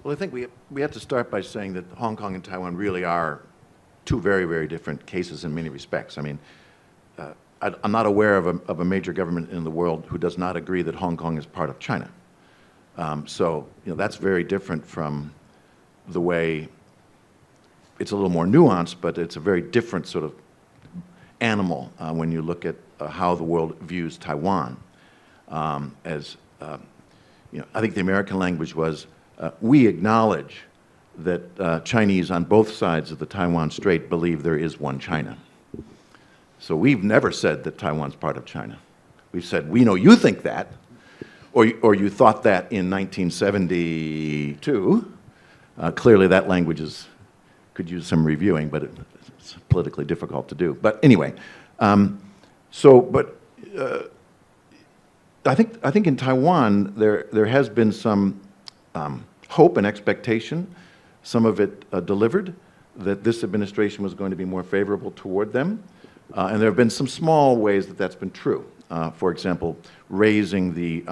Well, I think we have to start by saying that Hong Kong and Taiwan really are two very, very different cases in many respects. I mean, I'm not aware of a major government in the world who does not agree that Hong Kong is part of China. So, that's very different from the way, it's a little more nuanced, but it's a very different sort of animal when you look at how the world views Taiwan. I think the American language was, we acknowledge that Chinese on both sides of the Taiwan Strait believe there is one China. So we've never said that Taiwan's part of China. We've said, we know you think that, or you thought that in 1972. Clearly that language could use some reviewing, but it's politically difficult to do. But anyway, I think in Taiwan there has been some hope and expectation, some of it delivered, that this administration was going to be more favorable toward them. And there have been some small ways that that's been true. For example, raising the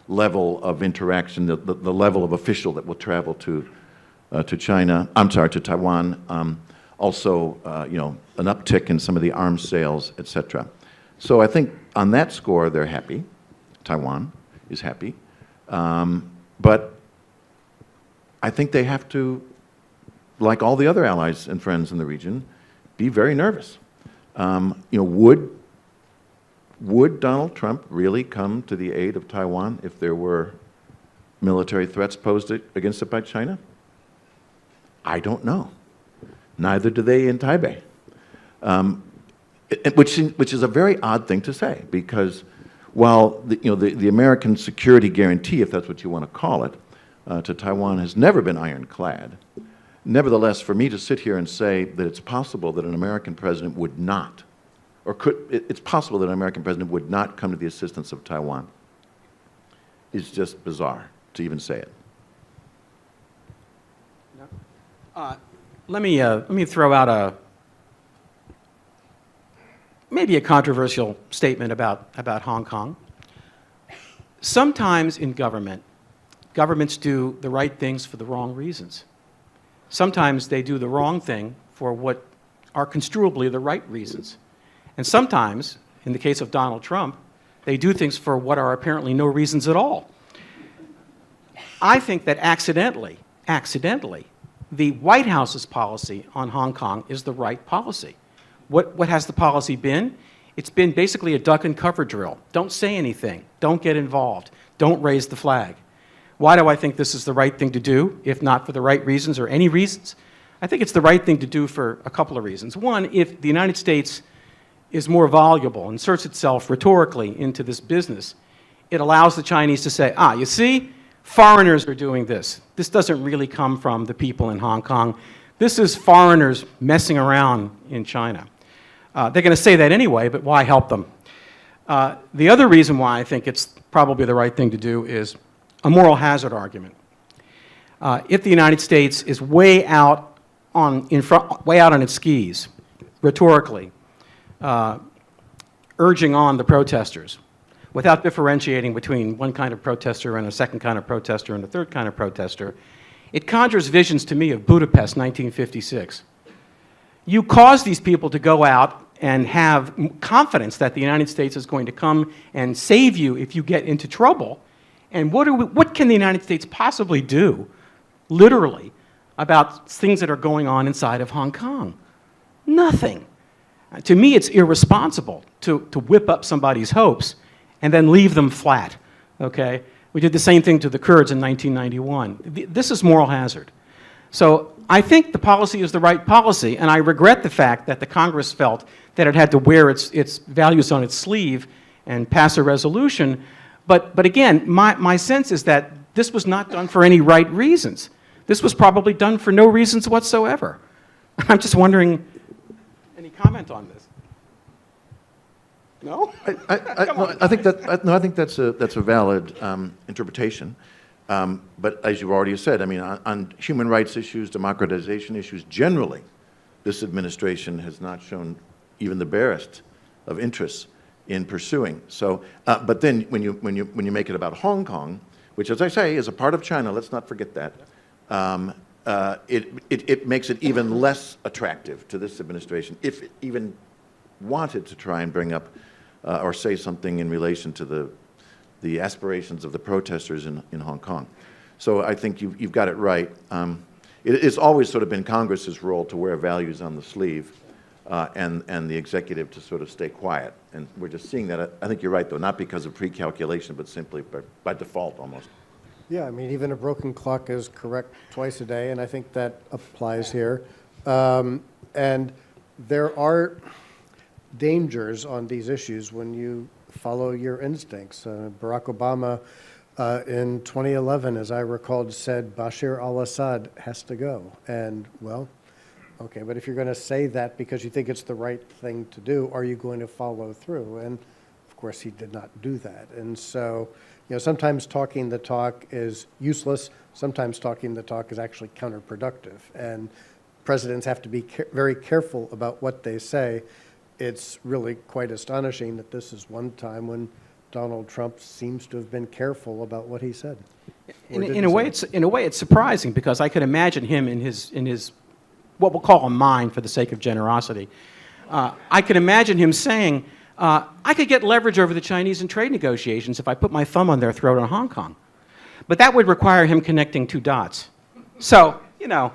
level of interaction, the level of official that will travel to Taiwan. Also, an uptick in some of the arms sales, etc. So I think on that score, they're happy. Taiwan is happy. But I think they have to, like all the other allies and friends in the region, be very nervous. Would Donald Trump really come to the aid of Taiwan if there were military threats posed against it by China? I don't know. Neither do they in Taipei, which is a very odd thing to say, because while the American security guarantee, if that's what you want to call it, to Taiwan has never been ironclad. Nevertheless, for me to sit here and say that it's possible that an American president would not, it's possible that an American president would not come to the assistance of Taiwan is just bizarre to even say it. Let me throw out maybe a controversial statement about Hong Kong. Sometimes in governments do the right things for the wrong reasons. Sometimes they do the wrong thing for what are construably the right reasons. And sometimes, in the case of Donald Trump, they do things for what are apparently no reasons at all. I think that accidentally, the White House's policy on Hong Kong is the right policy. What has the policy been? It's been basically a duck and cover drill. Don't say anything. Don't get involved. Don't raise the flag. Why do I think this is the right thing to do, if not for the right reasons or any reasons? I think it's the right thing to do for a couple of reasons. One, if the United States is more voluble, inserts itself rhetorically into this business, it allows the Chinese to say, you see, foreigners are doing this. This doesn't really come from the people in Hong Kong. This is foreigners messing around in China. They're going to say that anyway, but why help them? The other reason why I think it's probably the right thing to do is a moral hazard argument. If the United States is way out on its skis, rhetorically, urging on the protesters, without differentiating between one kind of protester and a second kind of protester and a third kind of protester, it conjures visions to me of Budapest, 1956. You cause these people to go out and have confidence that the United States is going to come and save you if you get into trouble. And what can the United States possibly do, literally, about things that are going on inside of Hong Kong? Nothing. To me, it's irresponsible to whip up somebody's hopes and then leave them flat, okay? We did the same thing to the Kurds in 1991. This is moral hazard. So I think the policy is the right policy, and I regret the fact that the Congress felt that it had to wear its values on its sleeve and pass a resolution. But again, my sense is that this was not done for any right reasons. This was probably done for no reasons whatsoever. I'm just wondering, any comment on this? No? I think that's a valid interpretation. But as you've already said, I mean, on human rights issues, democratization issues, generally, this administration has not shown even the barest of interest in pursuing. So, but then when you make it about Hong Kong, which, as I say, is a part of China, let's not forget that, it makes it even less attractive to this administration, if it even wanted to try and bring up or say something in relation to the aspirations of the protesters in Hong Kong. So I think you've got it right. It's always sort of been Congress's role to wear values on the sleeve and the executive to sort of stay quiet. And we're just seeing that. I think you're right, though, not because of pre-calculation, but simply by default almost. Yeah, I mean, even a broken clock is correct twice a day, and I think that applies here. And there are dangers on these issues when you follow your instincts. Barack Obama in 2011, as I recalled, said Bashar al-Assad has to go. And, well, okay, but if you're going to say that because you think it's the right thing to do, are you going to follow through? And, of course, he did not do that. And so, you know, sometimes talking the talk is useless. Sometimes talking the talk is actually counterproductive. And presidents have to be very careful about what they say. It's really quite astonishing that this is one time when Donald Trump seems to have been careful about what he said. In a way, it's surprising, because I could imagine him in his what we'll call a mind for the sake of generosity. I could imagine him saying, I could get leverage over the Chinese in trade negotiations if I put my thumb on their throat in Hong Kong. But that would require him connecting two dots. So, you know,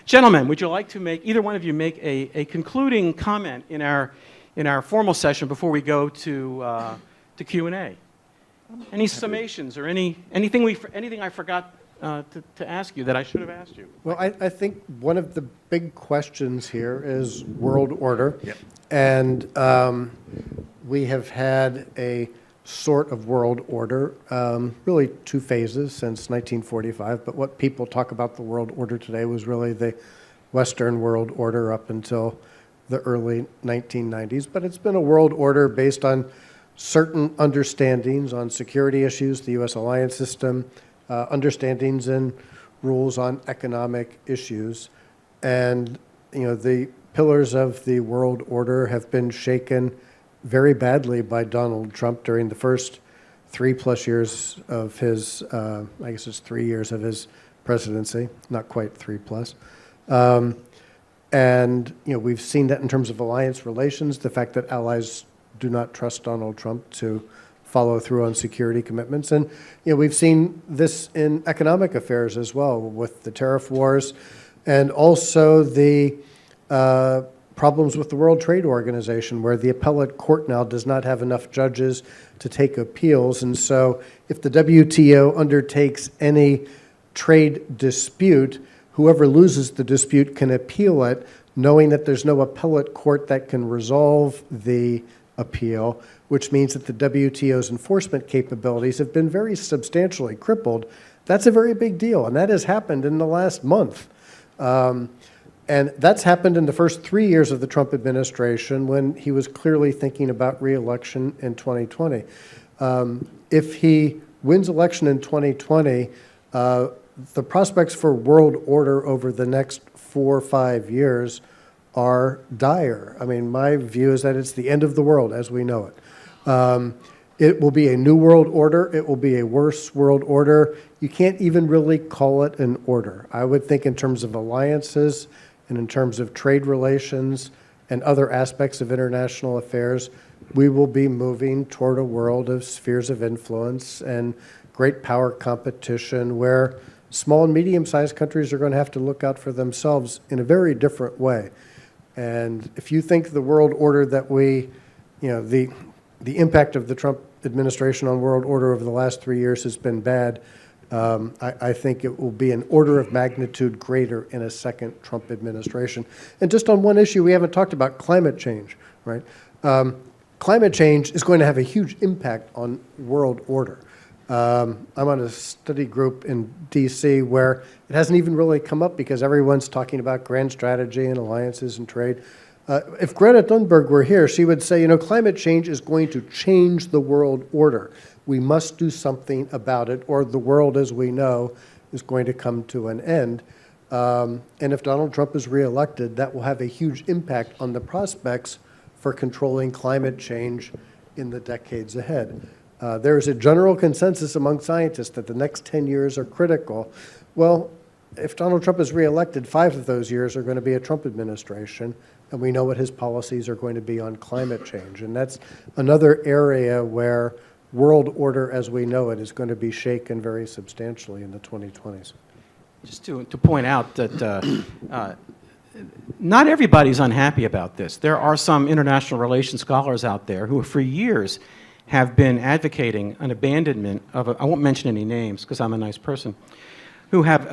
gentlemen, would you like to either one of you make a concluding comment in our formal session before we go to Q&A? Any summations or anything I forgot to ask you that I should have asked you? Well, I think one of the big questions here is world order. Yep. And we have had a sort of world order, really two phases since 1945, but what people talk about the world order today was really the Western world order up until the early 1990s. But it's been a world order based on certain understandings on security issues, the U.S. alliance system, understandings and rules on economic issues. And, you know, the pillars of the world order have been shaken very badly by Donald Trump during the first 3+ years of his, I guess it's 3 years of his presidency, not quite 3+. And, you know, we've seen that in terms of alliance relations, the fact that allies do not trust Donald Trump to follow through on security commitments. And, you know, we've seen this in economic affairs as well, with the tariff wars and also the problems with the World Trade Organization, where the appellate court now does not have enough judges to take appeals. And so if the WTO undertakes any trade dispute, whoever loses the dispute can appeal it, knowing that there's no appellate court that can resolve the appeal, which means that the WTO's enforcement capabilities have been very substantially crippled. That's a very big deal, and that has happened in the last month. And that's happened in the first 3 years of the Trump administration, when he was clearly thinking about re-election in 2020. If he wins election in 2020, the prospects for world order over the next 4 or 5 years are dire. I mean, my view is that it's the end of the world as we know it. It will be a new world order. It will be a worse world order. You can't even really call it an order. I would think in terms of alliances and in terms of trade relations, and other aspects of international affairs, we will be moving toward a world of spheres of influence and great power competition where small and medium-sized countries are going to have to look out for themselves in a very different way. And if you think the world order that the impact of the Trump administration on world order over the last 3 years has been bad, I think it will be an order of magnitude greater in a second Trump administration. And just on one issue, we haven't talked about climate change, right? Climate change is going to have a huge impact on world order. I'm on a study group in D.C. where it hasn't even really come up because everyone's talking about grand strategy and alliances and trade. If Greta Thunberg were here, she would say, climate change is going to change the world order. We must do something about it, or the world as we know is going to come to an end. And if Donald Trump is reelected, that will have a huge impact on the prospects for controlling climate change in the decades ahead. There is a general consensus among scientists that the next 10 years are critical. Well, if Donald Trump is reelected, 5 of those years are going to be a Trump administration, and we know what his policies are going to be on climate change. And that's another area where world order as we know it is going to be shaken very substantially in the 2020s. Just to point out that not everybody's unhappy about this. There are some international relations scholars out there who for years have been advocating an abandonment of, I won't mention any names because I'm a nice person, who have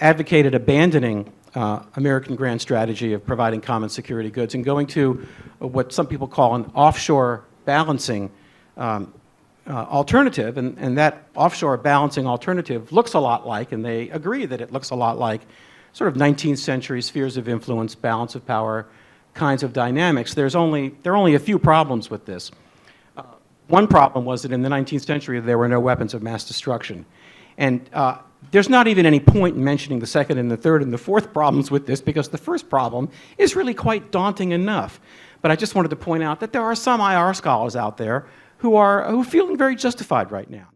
advocated abandoning American grand strategy of providing common security goods and going to what some people call an offshore balancing alternative, and that offshore balancing alternative looks a lot like, and they agree that it looks a lot like, sort of 19th century spheres of influence, balance of power kinds of dynamics. There are only a few problems with this. One problem was that in the 19th century there were no weapons of mass destruction. And there's not even any point in mentioning the second and the third and the fourth problems with this because the first problem is really quite daunting enough. But I just wanted to point out that there are some IR scholars out there who are feeling very justified right now.